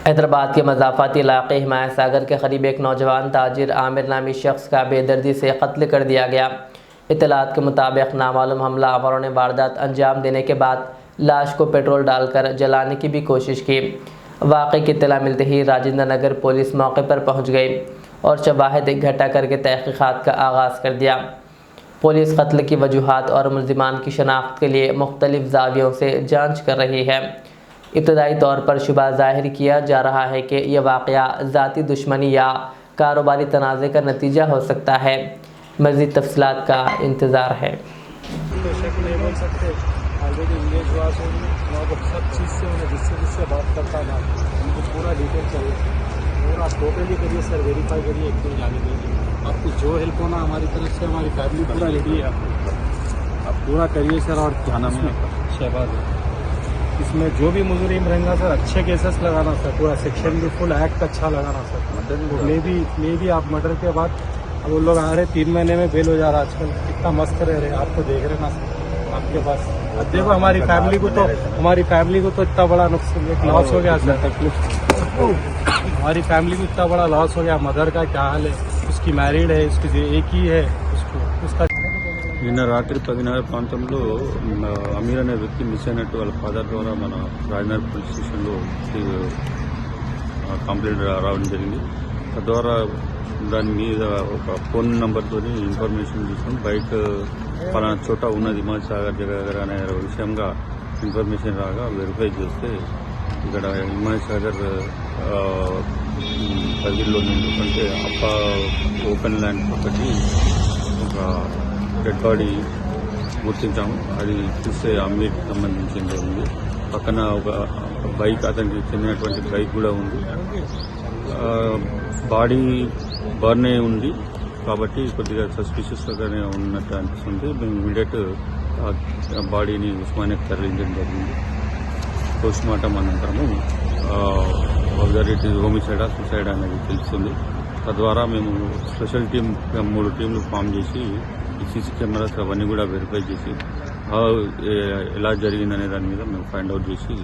हैदराबाद के मज़ाफ़ाती इलाक़े हिमायत सागर के करीब एक नौजवान ताजिर आमिर नामी शख्स का बेदर्दी से कत्ल कर दिया गया। इत्तलात के मुताबिक नामालूम हमला आवरों ने वारदात अंजाम देने के बाद लाश को पेट्रोल डालकर जलाने की भी कोशिश की। वाक़े की इत्तला मिलते ही राजेंद्र नगर पुलिस मौके पर पहुँच गई और शवाहिद इकट्ठा करके तहक़ीक़ात का आगाज़ कर दिया। पुलिस कत्ल की वजूहात और मुल्ज़िमान की शनाख्त के लिए मुख्तलिफ ज़ावियों से जाँच कर रही है। इब्तदाई तौर पर शुबा ज़ाहिर किया जा रहा है कि यह वाक़या ज़ाती दुश्मनी या कारोबारी तनाज़े का नतीजा हो सकता है। मज़ीद तफ़सीलात का इंतज़ार है। नहीं बोल सकते ऑलरेडी इंगेज हुआ तो वहाँ पर सब चीज़ से उन्हें जिससे बात करता था उनको पूरा डिटेल चाहिए, पूरा टोटली करिए सर, वेरीफाई करिए, एक दिन जाने दीजिए। आपको जो हेल्प होना हमारी तरफ से, हमारी फैमिली पूरा रेडी है, आप पूरा करिए सर। और क्या नाम है शहबाज, इसमें जो भी मुजरिम रहेगा सर अच्छे केसेस लगाना सर, पूरा सेक्शन भी फुल एक्ट अच्छा लगाना सर। मे भी आप मर्डर के बाद अब वो लोग आ रहे 3 महीने में बेल हो जा रहा, आजकल कितना मस्त रह रहे, आप तो देख रहे ना सर आपके पास। अब देखो हमारी फैमिली को तो इतना बड़ा नुकसान, एक लॉस हो गया सर, हमारी फैमिली को इतना बड़ा लॉस हो गया। मदर का क्या हाल है, उसकी मैरिड है, उसकी एक ही है, उसका నిన్న రాత్రి 10:30 ప్రాంతంలో అమీర్ అనే వ్యక్తి మిస్ అయినట్టు వాళ్ళ ఫాదర్ ద్వారా మన రాజనగర్ పోలీస్ స్టేషన్లో కంప్లైంట్ రావడం జరిగింది. తద్వారా దాని మీద ఒక ఫోన్ నెంబర్తో ఇన్ఫర్మేషన్ తీసుకుని బైక్ పలానా చోట ఉన్నది హిమాయత్ సాగర్ దగ్గర అనే విషయంగా ఇన్ఫర్మేషన్ రాగా వెరిఫై చేస్తే ఇక్కడ హిమాయత్ సాగర్ పరిధిలో అంటే అప్ప ఓపెన్ ల్యాండ్ ఒకటి ఒక డెడ్ బాడీ గుర్తించాము. అది చూస్తే అమీర్ సంబంధించింది ఉంది. పక్కన ఒక బైక్, అతనికి చెందినటువంటి బైక్ కూడా ఉంది. బాడీ బర్న్ అయి ఉంది కాబట్టి కొద్దిగా సస్పిషియస్గానే ఉన్నట్టు అనిపిస్తుంది. మేము ఇమీడియట్ బాడీని ఉస్మానియాకి తరలించడం జరిగింది. పోస్ట్ మార్టం అనంతరము వెదర్ ఇట్ ఈజ్ హోమిసైడా సూసైడ్ అనేది తెలుస్తుంది. తద్వారా మేము స్పెషల్ టీం 3 టీంలు ఫామ్ చేసి సీసీ కెమెరాస్ అవన్నీ కూడా వెరిఫై చేసి ఎలా జరిగిందనే దాని మీద మేము ఫైండ్ అవుట్ చేసి